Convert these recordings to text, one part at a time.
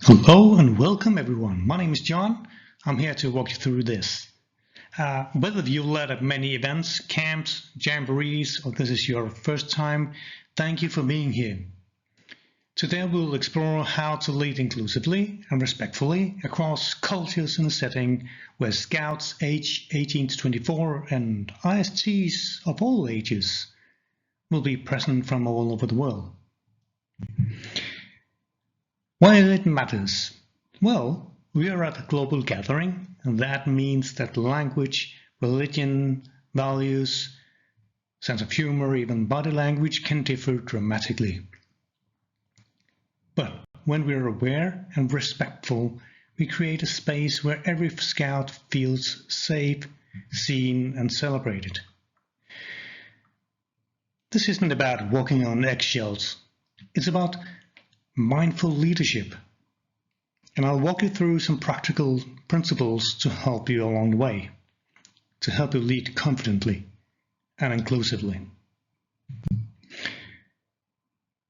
Hello and welcome everyone. My name is John. I'm here to walk you through this. Whether you've led at many events, camps, jamborees, or this is your first time, thank you for being here. Today we'll explore how to lead inclusively and respectfully across cultures in a setting where Scouts age 18 to 24 and ISTs of all ages will be present from all over the world. Why it matters? Well, we are at a global gathering, and that means that language, religion, values, sense of humor, even body language can differ dramatically. But when we're aware and respectful, we create a space where every Scout feels safe, seen, and celebrated. This isn't about walking on eggshells. It's about mindful leadership, and I'll walk you through some practical principles to help you along the way, to help you lead confidently and inclusively.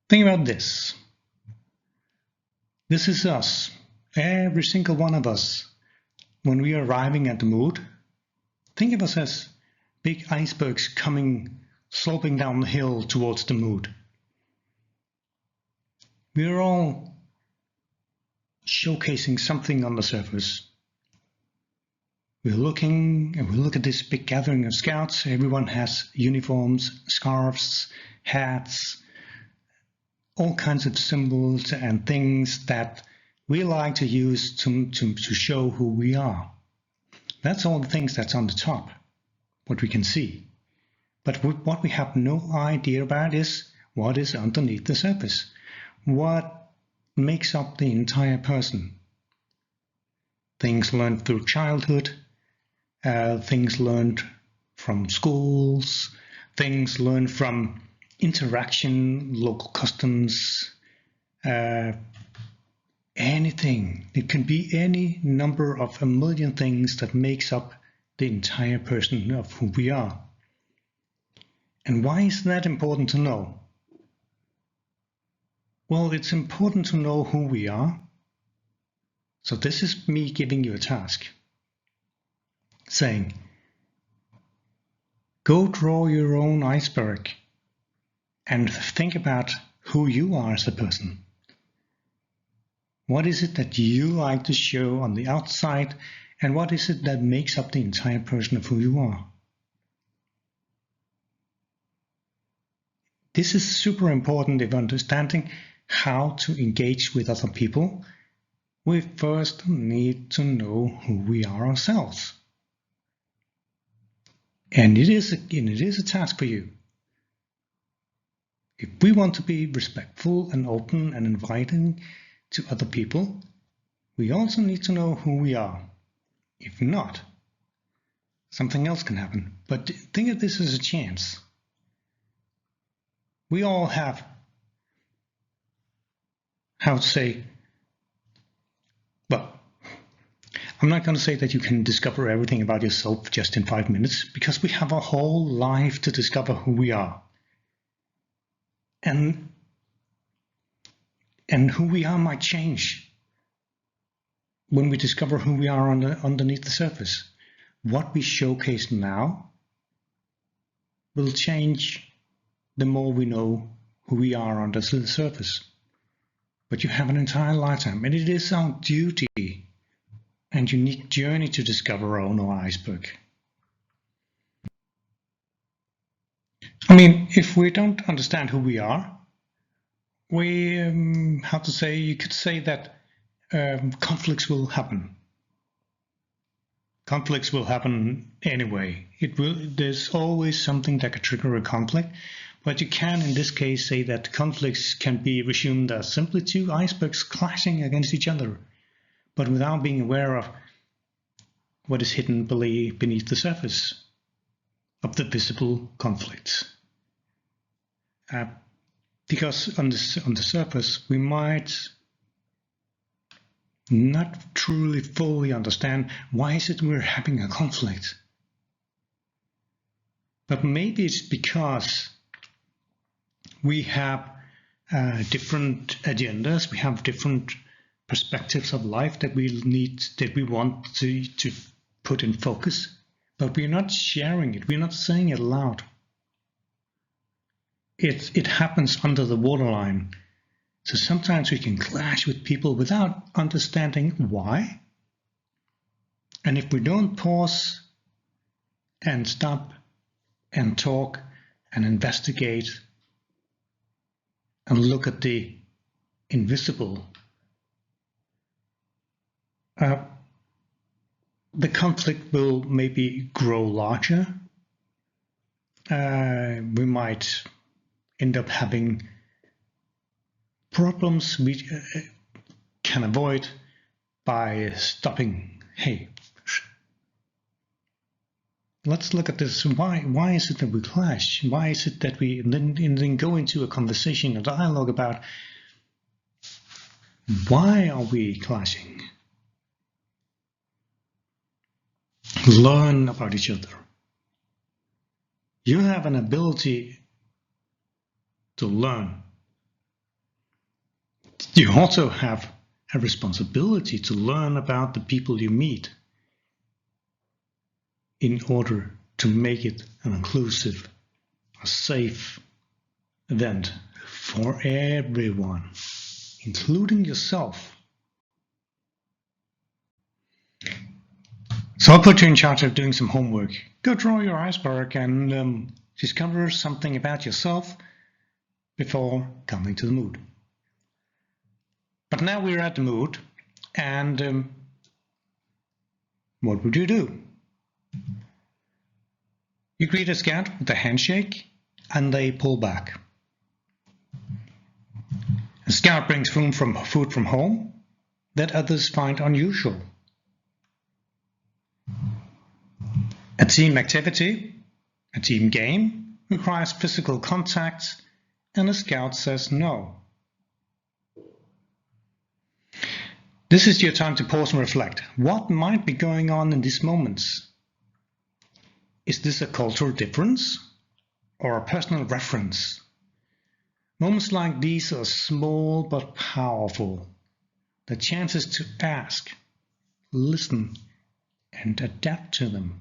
Think about this. This is us, every single one of us. When we are arriving at the Moot, think of us as big icebergs sloping down the hill towards the Moot. We are all showcasing something on the surface. We're looking and we look at this big gathering of Scouts. Everyone has uniforms, scarves, hats, all kinds of symbols and things that we like to use to show who we are. That's all the things that's on the top, what we can see. But what we have no idea about is what is underneath the surface. What makes up the entire person? Things learned through childhood, things learned from schools, things learned from interaction, local customs, anything. It can be any number of a million things that makes up the entire person of who we are. And why is that important to know? Well, it's important to know who we are. So this is me giving you a task, saying, go draw your own iceberg and think about who you are as a person. What is it that you like to show on the outside, and what is it that makes up the entire person of who you are? This is super important if understanding how to engage with other people. We first need to know who we are ourselves. And it is a task for you. If we want to be respectful and open and inviting to other people, we also need to know who we are. If not, something else can happen. But think of this as a chance. We all have, how to say, well, I'm not going to say that you can discover everything about yourself just in 5 minutes, because we have a whole life to discover who we are. And who we are might change when we discover who we are underneath the surface. What we showcase now will change the more we know who we are under the surface. But you have an entire lifetime, and it is our duty and unique journey to discover our own iceberg. I mean, if we don't understand who we are, you could say that conflicts will happen. Conflicts will happen anyway. There's always something that could trigger a conflict. But you can, in this case, say that conflicts can be resumed as simply two icebergs clashing against each other, but without being aware of what is hidden beneath the surface of the visible conflicts. Because on the surface, we might not truly fully understand why is it we're having a conflict. But maybe it's because we have different agendas, we have different perspectives of life that we want to put in focus, but we're not sharing it. We're not saying it aloud. It happens under the waterline. So sometimes we can clash with people without understanding why. And if we don't pause and stop and talk and investigate and look at the invisible, the conflict will maybe grow larger. We might end up having problems we can avoid by stopping. Hey, let's look at this. Why is it that we clash? Why is it that we then go into a conversation, a dialogue about why are we clashing? Learn about each other. You have an ability to learn. You also have a responsibility to learn about the people you meet in order to make it an inclusive, a safe event for everyone, including yourself. So I'll put you in charge of doing some homework. Go draw your iceberg and discover something about yourself before coming to the mood. But now we're at the mood, and what would you do? You greet a scout with a handshake, and they pull back. A scout brings food from home that others find unusual. A team activity, a team game, requires physical contact, and a scout says no. This is your time to pause and reflect. What might be going on in these moments? Is this a cultural difference or a personal reference? Moments like these are small but powerful. The chances to ask, listen, and adapt to them.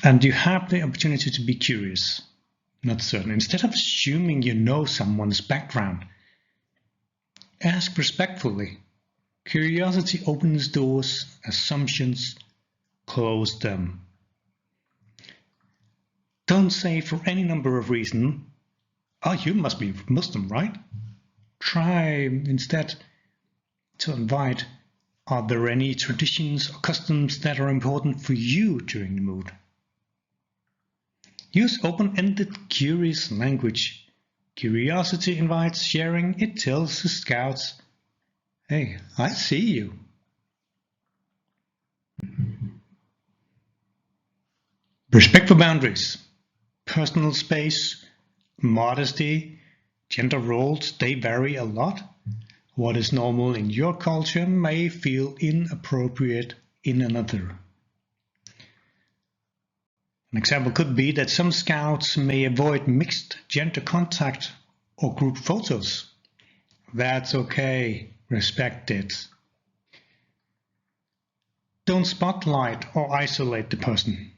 And you have the opportunity to be curious, not certain. Instead of assuming you know someone's background, ask respectfully. Curiosity opens doors, assumptions close them. Don't say for any number of reasons, "Oh, you must be Muslim, right?" Try instead to invite, "Are there any traditions or customs that are important for you during the mood?" Use open-ended, curious language. Curiosity invites sharing. It tells the scouts, "Hey, I see you." Respect for boundaries, personal space, modesty, gender roles, they vary a lot. What is normal in your culture may feel inappropriate in another. An example could be that some scouts may avoid mixed gender contact or group photos. That's okay. Respect it. Don't spotlight or isolate the person.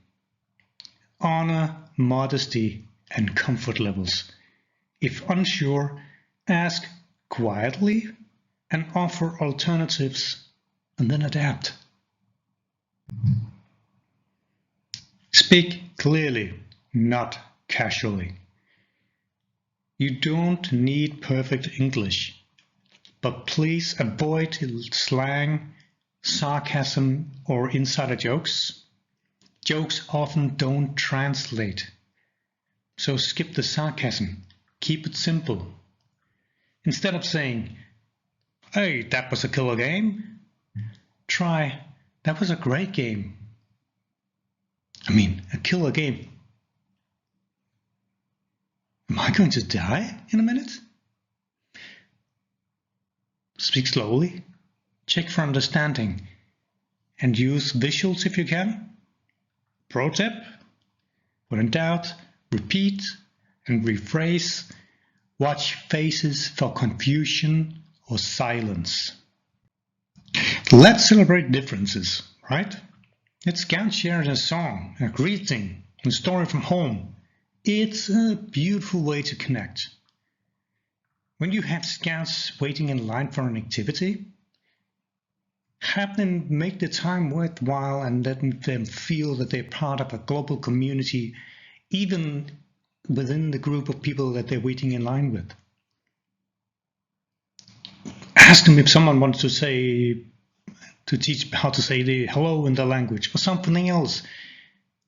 Honor modesty and comfort levels. If unsure, ask quietly and offer alternatives, and then adapt. Speak clearly, not casually. You don't need perfect English, but please avoid slang, sarcasm, or insider jokes. Jokes often don't translate, so skip the sarcasm. Keep it simple. Instead of saying, "Hey, that was a killer game," try, "That was a great game." I mean, a killer game. Am I going to die in a minute? Speak slowly, check for understanding, and use visuals if you can. Pro tip: when in doubt, repeat and rephrase Watch faces for confusion or silence. Let's celebrate differences, right? Let Scouts share a song, a greeting, a story from home. It's a beautiful way to connect. When you have Scouts waiting in line for an activity, have them make the time worthwhile and let them feel that they're part of a global community, even within the group of people that they're waiting in line with. Ask them if someone wants to teach how to say the hello in the language or something else.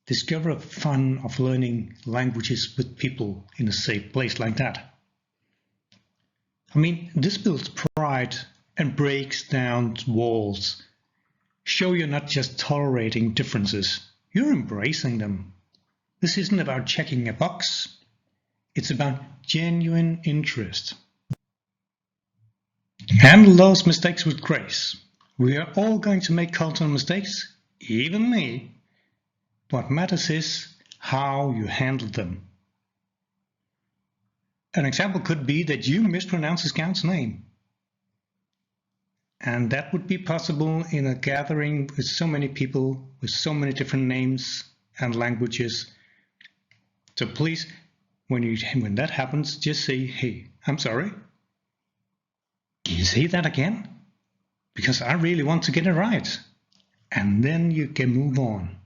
Discover the fun of learning languages with people in a safe place like that. I mean, this builds pride and breaks down walls. Show you're not just tolerating differences, you're embracing them. This isn't about checking a box, it's about genuine interest. Handle those mistakes with grace. We are all going to make cultural mistakes, even me. What matters is how you handle them. An example could be that you mispronounce a Scout's name. And that would be possible in a gathering with so many people, with so many different names and languages. So please, when that happens, just say, hey, I'm sorry. Can you say that again? Because I really want to get it right. And then you can move on.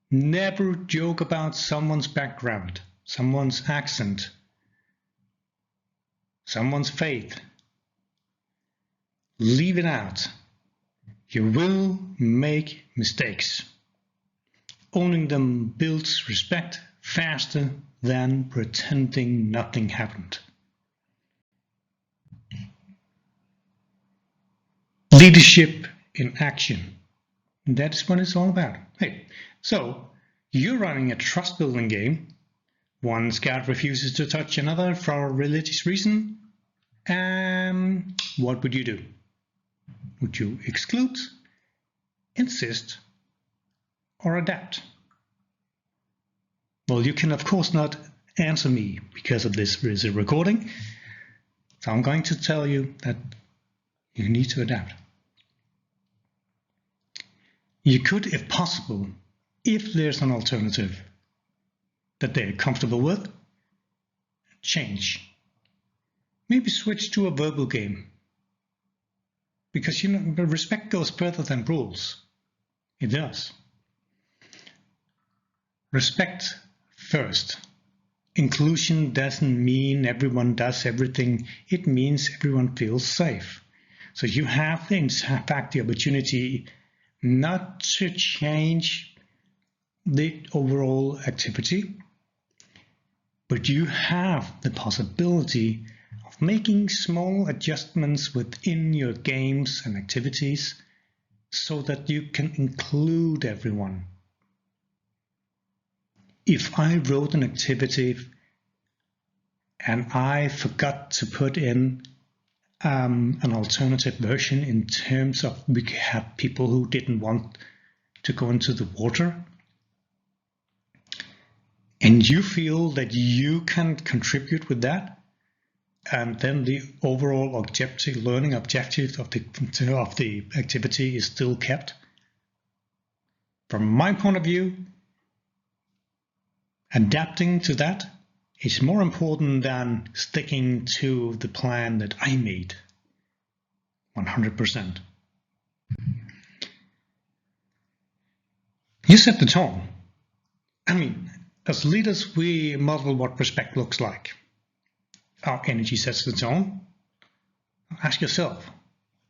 Never joke about someone's background, someone's accent, someone's faith. Leave it out. You will make mistakes. Owning them builds respect faster than pretending nothing happened. Leadership in action. That is what it's all about. Hey, so you're running a trust building game. One Scout refuses to touch another for a religious reason. What would you do? Would you exclude, insist, or adapt? Well, you can of course not answer me because of this is a recording. So I'm going to tell you that you need to adapt. You could, if possible, if there's an alternative that they're comfortable with, change. Maybe switch to a verbal game. Because respect goes further than rules. It does. Respect first. Inclusion doesn't mean everyone does everything. It means everyone feels safe. So you have, in fact, the opportunity not to change the overall activity, but you have the possibility of making small adjustments within your games and activities so that you can include everyone. If I wrote an activity and I forgot to put in an alternative version in terms of we have people who didn't want to go into the water, and you feel that you can contribute with that, and then the overall learning objective of the activity is still kept. From my point of view, adapting to that is more important than sticking to the plan that I made 100%. You set the tone. I mean, as leaders, we model what respect looks like. Our energy sets the tone. Ask yourself,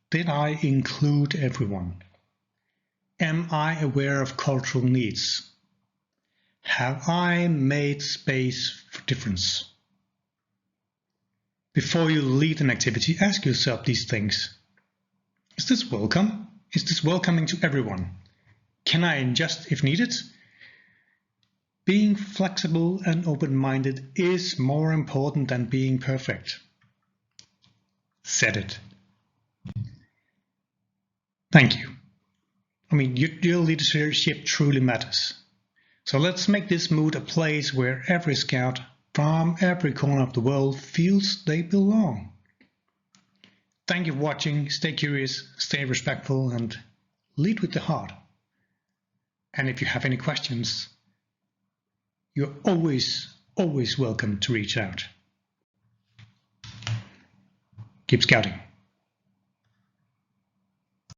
did I include everyone? Am I aware of cultural needs? Have I made space for difference? Before you lead an activity, ask yourself these things. Is this welcome? Is this welcoming to everyone? Can I adjust if needed? Being flexible and open-minded is more important than being perfect. Said it. Thank you. I mean, your leadership truly matters. So let's make this Moot a place where every Scout from every corner of the world feels they belong. Thank you for watching. Stay curious, stay respectful, and lead with the heart. And if you have any questions, you're always welcome to reach out. Keep scouting.